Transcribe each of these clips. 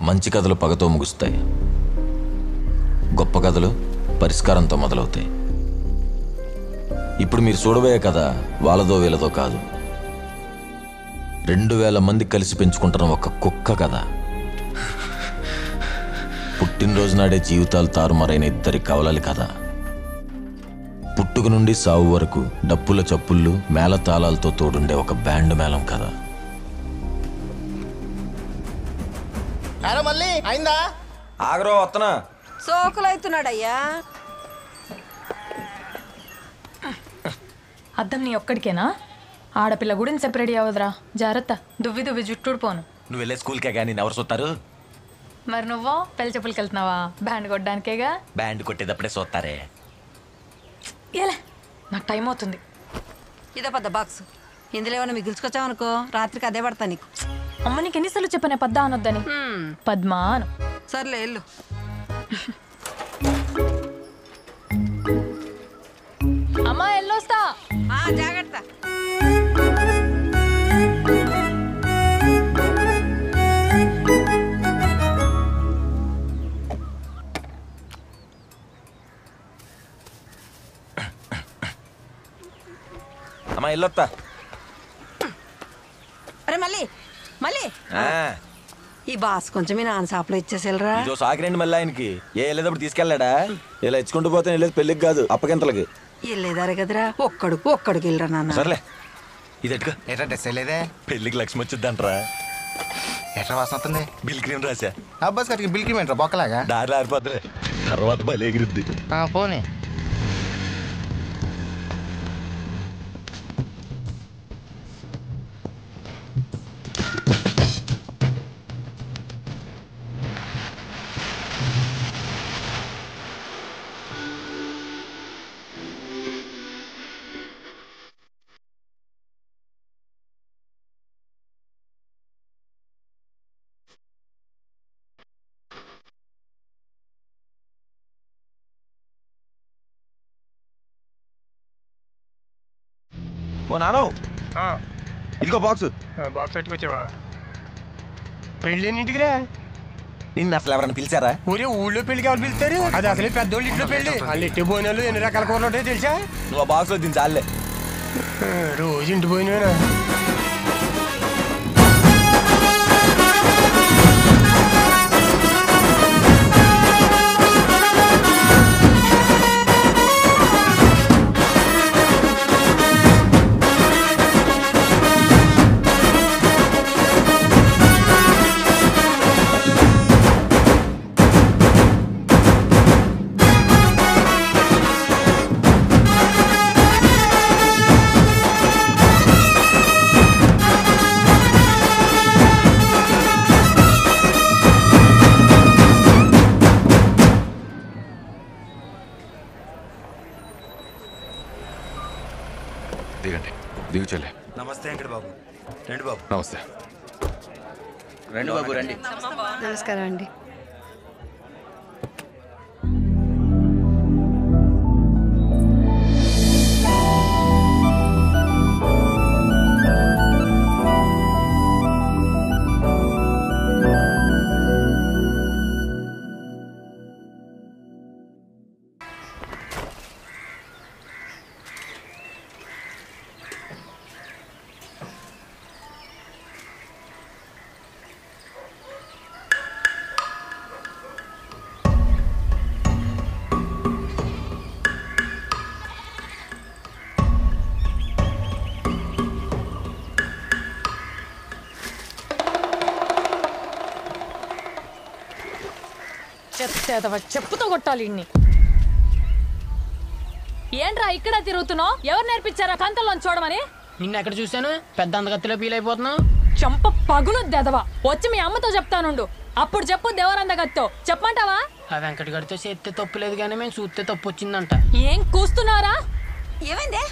మంచి కథలు పగతో ముగుస్తాయి, గొప్ప కథలు పరిష్కారంతో మొదలవుతాయి. ఇప్పుడు మీరు చూడబోయే కథ వాళ్ళదో వీళ్ళదో కాదు, 2000 మంది కలిసి పెంచుకుంటున్న ఒక కుక్క కథ. పుట్టినరోజు నాడే జీవితాలు తారుమారైన 2 కవలల కథ. పుట్టుక నుండి సావు వరకు డప్పుల చప్పుళ్ళు మేళ తాళాలతో తోడుండే ఒక బ్యాండ్ మేళం కథ. మళ్ళీ అయిందా? ఆగరో వత్తనా సోకులైతున్నాడయ్యా. అద్దం నీ ఒక్కడికేనా? ఆడపిల్ల గుడిని సెపరేట్ అవ్వదురా, జాగ్రత్త. దువ్వి దువ్వి జుట్టుడు పోను. నువ్వు వెళ్ళే స్కూల్కే కానీ ఎవరు చూస్తారు? మరి నువ్వు పెళ్లి చెప్పులకి వెళ్తున్నావా? బ్యాండ్ కొట్టడానికేగా. బ్యాండ్ కొట్టేటప్పుడే చూస్తారే. ఏలే, నాకు టైం అవుతుంది. ఇదో పెద్ద బాక్స్, ఇందులో ఏమైనా మిగిల్చుకొచ్చావనుకో రాత్రికి అదే పడతా నీకు. అమ్మ నీకు ఎన్నిసార్లు చెప్పానే పద్దా అనొద్దని? పద్మా అను. సర్లే వెళ్ళు. అమ్మా ఎల్లొస్తా. జాగ్రత్త. అమ్మా ఎల్లొత్తా. అరే మళ్ళీ మళ్ళీ ఈ బాస్ కొంచెం మీ నాన్న షాప్లో ఇచ్చేసేలరా. ఇదో సాకిరండి మళ్ళీ ఆయనకి. ఏ వెళ్ళేటప్పుడు తీసుకెళ్ళాడా? ఇలా ఇచ్చుకుంటూ పోతే వెళ్ళేది పెళ్ళికి కాదు, అప్పగింతలకి. వెళ్ళేదారే కదరా, ఒక్కడికి వెళ్ళరా నాన్న. సర్లే ఇది ఎట్టుకో. ఎట్లా డ్రెస్ వేయలేదే? పెళ్ళికి లక్ష్మి వచ్చిద్దంటరా. ఎట్లా వాసన వస్తుంది? బిల్ క్రీమ్ రాసా. అబ్బాస్ గారికి బిల్ క్రీమ్ ఏంట్రా బొక్కలాగా? దారిలో ఆరిపోద్దులే, తర్వాత బలి ఎగిరిద్ది. పోనీ. ఓ నానో, ఇదిగో బాక్స్. బాక్స్ పెట్టుకొచ్చావా? పెళ్ళి ఇంటికిరా. నిన్ను అసలు ఎవరైనా పిలిచారా? ఊరే ఊళ్ళో పెళ్లికి ఎవరు పిలుస్తారు? అది అసలు పెద్దోళ్ళు ఇంట్లో పెళ్లి. వాళ్ళు ఇంటి పోయినాళ్ళు ఎన్ని రకాల కూరలు ఉంటాయో తెలుసా? నువ్వు ఆ బాక్స్లో దీని చాలే. రోజు ఇంటి పోయినా. దిగండి, దిగు చెల్లె. నమస్తే వెంకట బాబు. రండి బాబు. నమస్తే. రండి బాబు రండి. నమస్కారం అండి. చెప్పుతో కొట్టాలి ఇన్ని. ఏంట్రా ఇక్కడ తిరుగుతున్నావు? ఎవరు నేర్పించారా కంతల్లో చూడమని? నిన్న ఎక్కడ చూశాను? పెద్ద అందగత్తిలో ఫీల్ అయిపోతున్నావు. చంప పగులు దెదవా. వచ్చి మీ అమ్మతో చెప్తానుండు, అప్పుడు చెప్పు. దేవరందగత్తో చెప్పమంటావా? ఆ వెంకట గడితో చేస్తే తప్పు లేదు కానీ మేము చూస్తే తప్పు వచ్చిందంట. ఏం కూస్తున్నారా? ఏమైందే?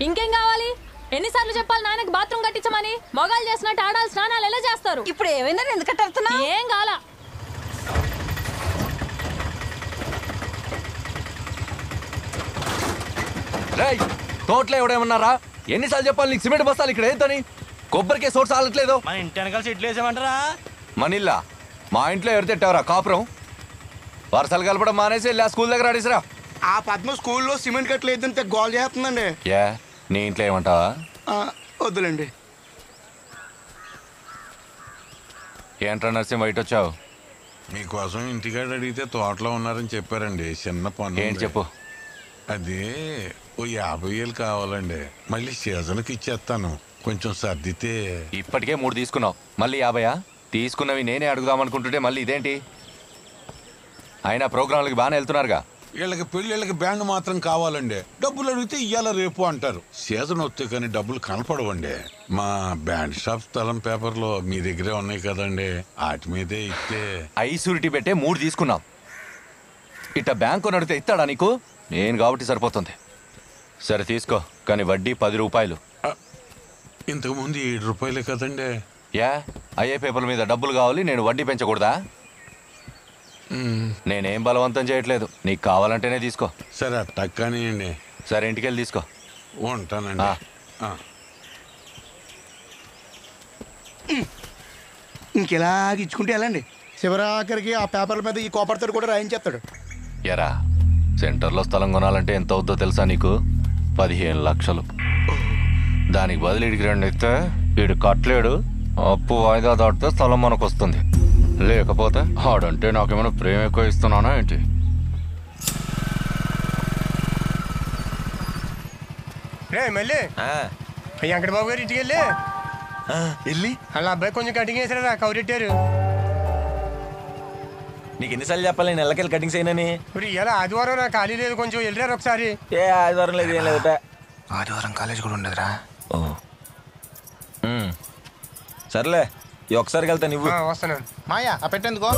ఇంకేం కావాలి? ఎన్నిసార్లు చెప్పాలి నాన్నకి బాత్రూమ్ కట్టించమని? మొగాలు చేసినట్టు ఆడాలి స్నానాలు ఎలా చేస్తారు? ఇప్పుడు ఏమైందని ఎందుకంటే అర్థనా? ఏం కాలా. తోటలో ఎవడేమన్నారా? ఎన్నిసార్లు చెప్పాలి నీకు? సిమెంట్ బస్తాలు ఇక్కడ ఏంటని? కొబ్బరికే సోర్స్ ఆలట్లేదు. మన ఇంటి వెనకాల చెట్లు వేసామంటారా? మనిల్లా మా ఇంట్లో ఎవరు తిట్టావురా కాపురం? వరుసలు కలపడం మానేసి వెళ్ళి ఆ స్కూల్ దగ్గర అడిసిరా. ఆ పద్మ స్కూల్లో సిమెంట్ కట్టలేదంటే గోల్ చేస్తుందండి. ఏ నీ ఇంట్లో ఏమంటావా? వద్దులేండి. ఏంట్రా నర్సింగ్ బయట వచ్చావు? మీకోసం ఇంటికాడ అడిగితే తోటలో ఉన్నారని చెప్పారండి. చిన్న పని. ఏంటి చెప్పు. అదే ఓ 50,000 కావాలండి. మళ్ళీ సీజన్కి ఇచ్చేస్తాను. కొంచెం సర్దితే. ఇప్పటికే 3 తీసుకున్నావు, మళ్ళీ 50? తీసుకున్నవి నేనే అడుగుదామనుకుంటుంటే మళ్ళీ ఇదేంటి? అయినా ప్రోగ్రాంలకి బాగానే వెళ్తున్నారుగా. వీళ్ళకి పెళ్ళిళ్ళకి బ్యాండ్ మాత్రం కావాలండి. డబ్బులు అడిగితే ఇయ్యాల రేపు అంటారు. సీజన్ వస్తే కానీ డబ్బులు కనపడవండి. మా బ్యాండ్ షాప్ స్థలం పేపర్లో మీ దగ్గరే ఉన్నాయి కదండి, వాటి మీదే ఇస్తే. ఐసూరిటీ పెట్టే 3 తీసుకున్నావు. ఇట్ట బ్యాంకు నడితే ఇస్తాడా నీకు? నేను కాబట్టి సరిపోతుంది. సరే తీసుకో, కానీ వడ్డీ 10 రూపాయలు. ఇంతకుముందు 7 రూపాయలే కదండి. యా అయ్యే పేపర్ల మీద డబ్బులు కావాలి, నేను వడ్డీ పెంచకూడదా? నేనేం బలవంతం చేయట్లేదు, నీకు కావాలంటేనే తీసుకో. సరే అట్టా కానివ్వండి. సరే ఇంటికి వెళ్ళి తీసుకో. ఉంటానండి. ఇంకెలాగ ఇచ్చుకుంటే వెళ్ళండి. చివరాఖరికి ఆ పేపర్ల మీద ఈ కోపర్తో కూడా రాయించేస్తాడు. ఎరా సెంటర్లో స్థలం కొనాలంటే ఎంత అవుద్దో తెలుసా నీకు? 15 లక్షలు. దానికి బదులు ఇడికి 2 ఇస్తే వీడు కట్టలేడు. అప్పు వాయిదా దాటితే స్థలం మనకు వస్తుంది. లేకపోతే ఆడంటే నాకేమైనా ప్రేమ ఎక్కువ ఇస్తున్నానా ఏంటి? రే మళ్ళీ వెంకటబాబు గారు ఇంటికి వెళ్ళి వాళ్ళ అబ్బాయి కొంచెం కటింగ్ వేసారా, కౌరెట్టారు. నీకు ఎన్నిసార్లు చెప్పాలి నేను నెలకెళ్ళి కటింగ్స్ అయినని? ఇప్పుడు ఇలా ఆదివారం నాకు ఖాళీ లేదు, కొంచెం వెళ్ళారు ఒకసారి. ఏ ఆదివారం లేదు, ఏం లేదట. ఆదివారం కాలేజ్ కూడా ఉండదురా. సర్లే ఈ ఒకసారికి వెళ్తా. నువ్వు వస్తున్నాను. మాయా ఆ పెట్టేందుకో.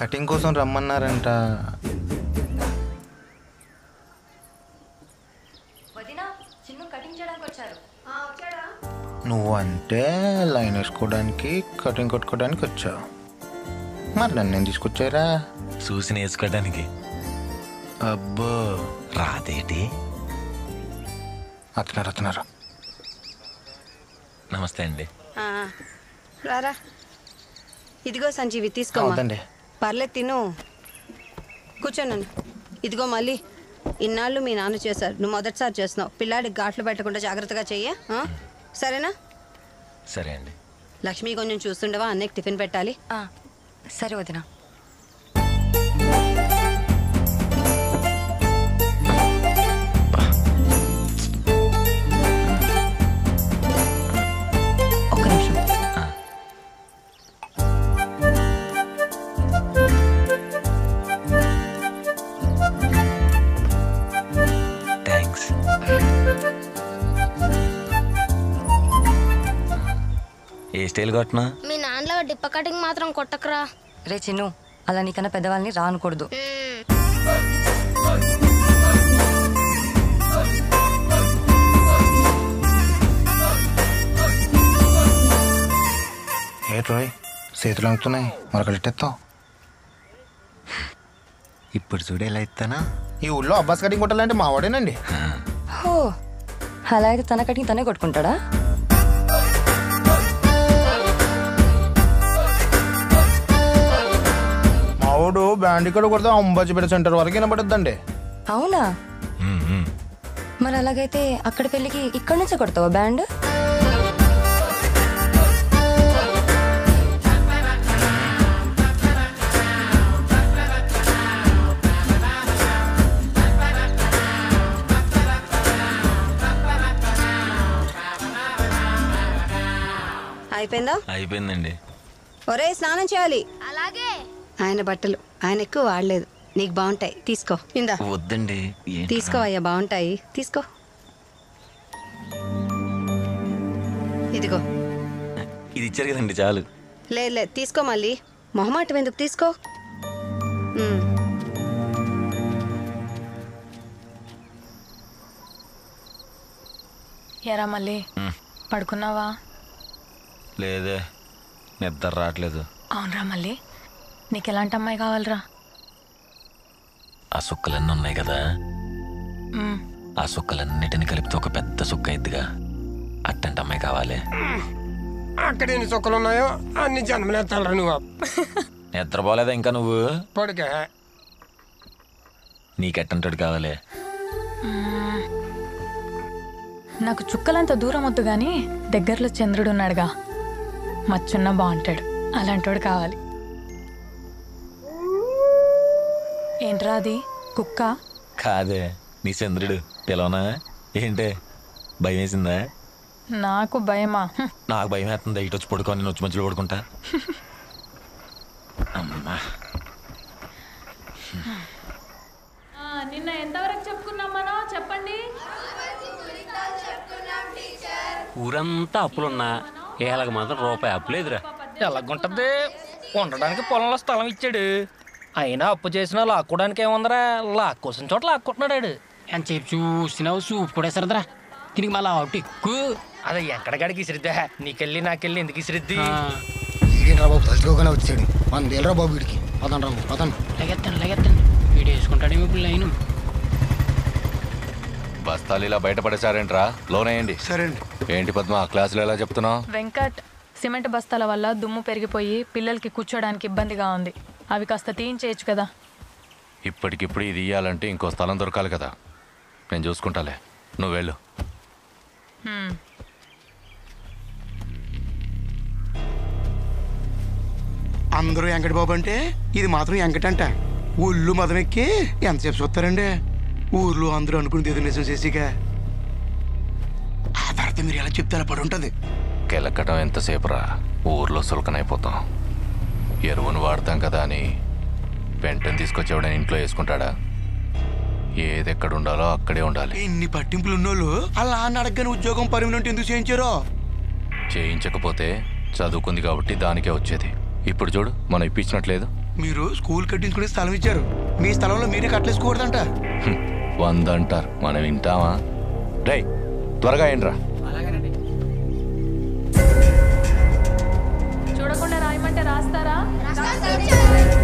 కటింగ్ కోసం రమ్మన్నారంట. నువ్వు అంటే లైన్ వేసుకోవడానికి కటింగ్ కొట్టుకోవడానికి వచ్చావు, మరి నన్ను నేను తీసుకొచ్చారా? చూసి నేర్చుకోవడానికి. అబ్బో రాదేటి? అతనారు. నమస్తే అండి. రారా, ఇదిగో సంజీవి తీసుకో. పర్లేదు తిను, కూర్చోనండి. ఇదిగో మళ్ళీ ఇన్నాళ్ళు మీ నాన్న చేశారు, నువ్వు మొదటిసారి చేస్తున్నావు. పిల్లాడికి ఘాట్లు పెట్టకుండా జాగ్రత్తగా చెయ్య, సరేనా? సరే అండి. లక్ష్మి కొంచెం చూస్తుండవా, అన్నయ్యకి టిఫిన్ పెట్టాలి. సరే వదినా. ఒక్క నిమిషం. థ్యాంక్స్. ఏ స్టైల్ కొట్టినా? మీ నాన్నలో డిప్ప కటింగ్ మాత్రం కొట్టకరా. రే చిన్ను, అలా నీకన్నా పెద్దవాళ్ళని రానకూడదు. ఏ రోయ్ చేతులు అంగుతున్నాయి, మరొకటెత్తావు. ఇప్పుడు చూడు ఎలా ఇస్తానా? ఈ ఊళ్ళో అబ్బాస్ కటింగ్ కొట్టాలంటే మా వాడేనండి. హో, అలా అయితే తన కటింగ్ తనే కొట్టుకుంటాడా? మావాడు బ్యాండ్ ఇక్కడ కొడితే అంబాజీపేట సెంటర్ వరకు వినపడుద్దండి. అవునా? మరి అలాగైతే అక్కడ పెళ్ళికి ఇక్కడ నుంచే కొడతావా బ్యాండ్? అయిపోయిందా? అయిపోయిందండి. ఒరే స్నానం చేయాలి. అలాగే. ఆయన బట్టలు ఆయన ఎక్కువ వాడలేదు, నీకు బాగుంటాయి, తీసుకో. ఇందా. వద్దండి. తీసుకో అయ్యా, బాగుంటాయి, తీసుకో. ఇదిగో. ఇది ఇచ్చారు కదండి, చాలు. లేదు తీసుకో, మళ్ళీ మొహమాటం ఎందుకు, తీసుకో. ఎరా మళ్ళీ పడుకున్నావా? లేదే, నిద్ర రావట్లేదు. అవునరా మళ్ళీ, నీకు ఎలాంటి అమ్మాయి కావాలరా? ఆ సుక్కలన్నీ ఉన్నాయి కదా, ఆ సుక్కలన్నిటిని కలిపితే ఒక పెద్ద సుక్క అయిద్దిగా, అట్టంటి అమ్మాయి కావాలి. అక్కడ ఎన్ని చుక్కలు ఉన్నాయో అన్ని జన్మలేస్తారా నువ్వు? నిద్రపోలేదా ఇంకా నువ్వు? పడుకే. నీకెట్టంటాడు కావాలి? నాకు చుక్కలంత దూరం వద్దు గాని దగ్గరలో చంద్రుడు ఉన్నాడుగా, మచ్చున్న బాగుంటాడు, అలాంటోడు కావాలి. ఏంట్రా అది, కుక్క? కాదే, నీ చంద్రుడు. పిలవనా ఏంటే? భయం వేసిందా? నాకు భయమా? నాకు భయం వేస్తుంది. ఇటు వచ్చి పడుకో, నేను వచ్చి మధ్యలో పడుకుంటా. అమ్మా, నిన్న ఎంతవరకు చెప్పుకున్నాం మనం, చెప్పండి. ఊరంతా అప్పులున్నా ఏళ్ళకి మాత్రం రూపాయి అప్పు లేదురా. ఎలాగుంటది, ఉండడానికి పొలంలో స్థలం ఇచ్చాడు, అయినా అప్పు చేసినా లాక్కోడానికి ఏముందరా, లాక్కోసిన చోట లాక్కుంటున్నాడు. అని చెప్పి చూసినావు, చూపు కూడా సరదరా. దీనికి మళ్ళీ అవుట్ ఎక్కువ. అదే ఎక్కడికాడికి ఇసిరిద్దా, నీకెళ్ళి నాకెళ్ళి ఎందుకు ఇసిరిద్ది? వీడేంట్రా బాబు తలుచుకోగానే వచ్చాడు, మన దేలరా బాబు వీడికి. పదండి రాబు పదండి. లగెత్తాను వీడు వేసుకుంటాడేమో ఇప్పుడు లైను. బస్తాలు ఇలా బయటపడేశారేంట్రా, లోనేయండి. సరే అండి. ఏంటి పద్మ, క్లాసులో ఎలా చెప్తున్నావు? వెంకట్, సిమెంట్ బస్తాల వల్ల దుమ్ము పెరిగిపోయి పిల్లలకి కూర్చోడానికి ఇబ్బందిగా ఉంది, అవి కాస్త తీయించేయచ్చు కదా. ఇప్పటికిప్పుడు ఇది ఇయ్యాలంటే ఇంకో స్థలం దొరకాలి కదా, నేను చూసుకుంటాలే, నువ్వు వెళ్ళు. అందరూ వెంకట బాబు అంటే ఇది మాత్రం వెంకటంట. ఊళ్ళు మదమెక్కి ఎంతసేపు చూస్తారండి? ఊర్లో అందరూ అనుకుని ఏదో నిజం చేసిగా, ఆ తర్వాత మీరు ఎలా చెప్తే అలా పడి ఉంటుంది. కెలక్కటం ఎంతసేపు రా, ఊర్లో సులకనైపోతాం. ఎరువును వాడతాం కదా అని పెంటను తీసుకొచ్చేవాడని ఇంట్లో వేసుకుంటాడా? ఏది ఎక్కడ ఉండాలో అక్కడే ఉండాలి. ఇన్ని పట్టింపులు ఉన్నోళ్ళు అలా అడగని ఉద్యోగం పర్మనెంట్ ఎందుకు చేయించారో? చేయించకపోతే చదువుకుంది కాబట్టి దానికే వచ్చేది. ఇప్పుడు చూడు, మనం ఇప్పించినట్లేదు. మీరు స్కూల్ కట్టించుకునే స్థలం ఇచ్చారు, మీ స్థలంలో మీరే కట్టలేసుకోకూడదంట. 100 అంటారు, మనం వింటామా? రేయ్ త్వరగా ఏంట్రా. చూడకుండా రాయమంటే రాస్తారా?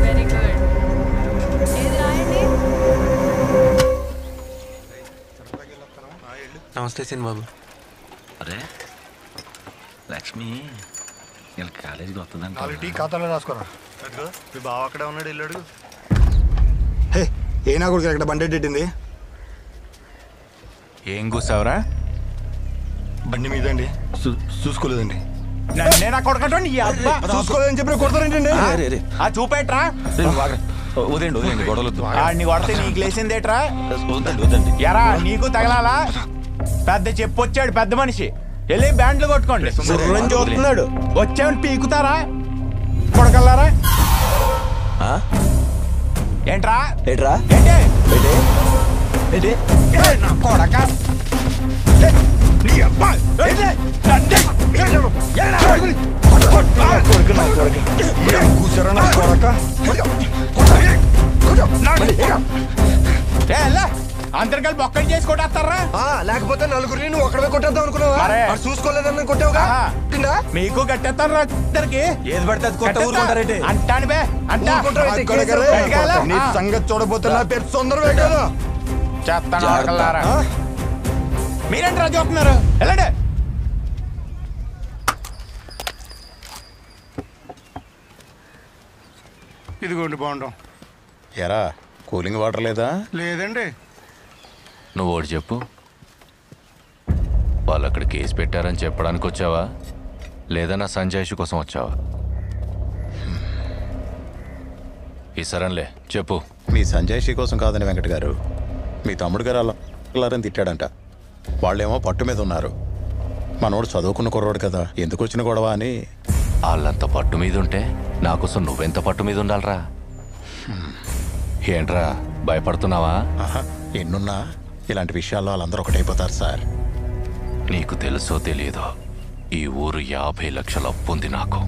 Very good. ఏది రాయండి. నమస్తే సినిబాబు. అరే లక్ష్మి వీళ్ళ కాలేజీకి వస్తుందంట. టీ ఖాతాలో రాసుకోరా. మీ బావ అక్కడే ఉన్నాడు, వెళ్ళాడు. హే ఏనా కొడుకు ఇక్కడ బండి ఎట్టింది? ఏం కూసావురా? బండి మీద అండి, చూసుకోలేదండి. చూసుకోలేదని చెప్పి కొడతారేంటండి? చూపేట్రా వదండి గొడవలు కొడితే నీకు లేచిందేట్రా? వద్దండి. ఎరా నీకు తగలాలా? పెద్ద చెప్పొచ్చాడు పెద్ద మనిషి, వెళ్ళి బ్యాండ్లు కొట్టుకోండి. చూస్తున్నాడు, వచ్చామని పీకుతారా కొడకల్లారా? ఏంట్రా ఏట్రా ఏంటి కొడక కూర్చోరా నా కొడక. అంతర్గల్ బొక్కడి చేసి కొట్టేస్తారా? లేకపోతే నలుగురిని నువ్వు ఒక్కడే కొట్టేద్దాం అనుకున్నావా? చూసుకోలేదని కొట్టావుగా. మీకు కట్టేస్తాను రా ఇద్దరికి. ఏది పడితే అది కొట్ట ఊరుకుంటారంటే అంటాను బే అంటా. నీ సంగతి చూడబోతున్నా పేరు తొందరగా కదా చేస్తాను. మీరేంటి రా చూస్తున్నారు? వెళ్ళండి. ఇదిగోండి బాగుంటాం. ఎరా కూలింగ్ వాటర్ లేదా? లేదండి. నువ్వు ఒకటి చెప్పు, వాళ్ళు అక్కడ కేసు పెట్టారని చెప్పడానికి వచ్చావా, లేదా నా సంజాయిషి కోసం వచ్చావా? ఈ సరేలే చెప్పు. మీ సంజాయిషి కోసం కాదని వెంకట గారు, మీ తమ్ముడు గారు అలా తిట్టాడంట. వాళ్ళేమో పట్టు మీద ఉన్నారు. మనోడు చదువుకున్న కుర్రోడు కదా, ఎందుకు వచ్చిన గొడవ అని. వాళ్ళంత పట్టు మీద ఉంటే నా కోసం నువ్వెంత పట్టు మీద ఉండాలరా? ఏంట్రా భయపడుతున్నావా? ఎన్నున్నా ఇలాంటి విషయాల్లో వాళ్ళందరూ ఒకటైపోతారు సార్. నీకు తెలుసో తెలియదో, ఈ ఊరు 50 లక్షల అప్పు ఉంది నాకు.